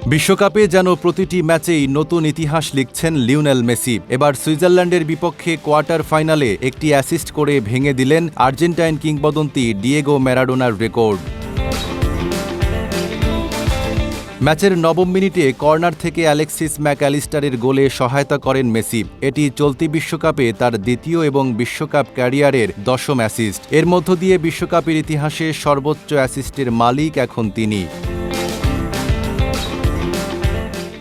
বিশ্বকাপে যেন প্রতিটি ম্যাচেই নতুন ইতিহাস লিখছেন লিওনেল মেসি। এবার সুইজারল্যান্ডের বিপক্ষে কোয়ার্টার ফাইনালে একটি অ্যাসিস্ট করে ভেঙে দিলেন আর্জেন্টাইন কিংবদন্তি ডিয়েগো ম্যারাডোনার রেকর্ড। ম্যাচের নবম মিনিটে কর্নার থেকে অ্যালেক্সিস ম্যাকঅ্যালিস্টারের গোলে সহায়তা করেন মেসি। এটি চলতি বিশ্বকাপে তার দ্বিতীয় এবং বিশ্বকাপ ক্যারিয়ারের 10ম অ্যাসিস্ট। এর মধ্য দিয়ে বিশ্বকাপের ইতিহাসে সর্বোচ্চ অ্যাসিস্টের মালিক এখন তিনি।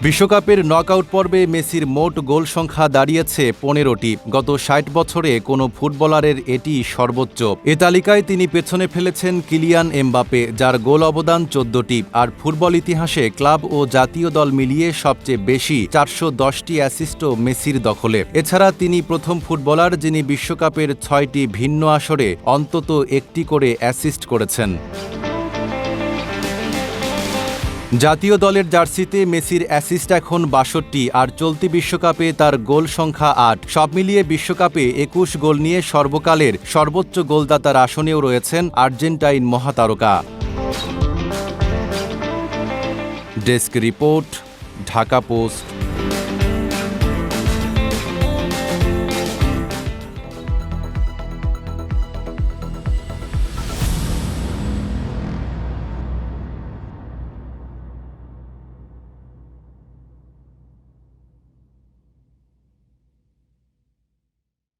বিশ্বকাপের নকআউট পর্বে মেসির মোট গোল সংখ্যা দাঁড়িয়েছে 15টি। গত 60 বছরে কোনো ফুটবলারের এটি সর্বোচ্চ। এ তালিকায় তিনি পেছনে ফেলেছেন কিলিয়ান এমবাপে, যার গোল অবদান 14টি। আর ফুটবল ইতিহাসে ক্লাব ও জাতীয় দল মিলিয়ে সবচেয়ে বেশি 410টি অ্যাসিস্টও মেসির দখলে। এছাড়া তিনি প্রথম ফুটবলার যিনি বিশ্বকাপের 6টি ভিন্ন আসরে অন্তত একটি করে অ্যাসিস্ট করেছেন। জাতীয় দলের জার্সিতে মেসির অ্যাসিস্ট এখন 62, আর চলতি বিশ্বকাপে তার গোল সংখ্যা 8। সব মিলিয়ে বিশ্বকাপে 21 গোল নিয়ে সর্বকালের সর্বোচ্চ গোলদাতার আসনেও রয়েছেন আর্জেন্টাইন মহাতারকা। Desk report, Dhaka post.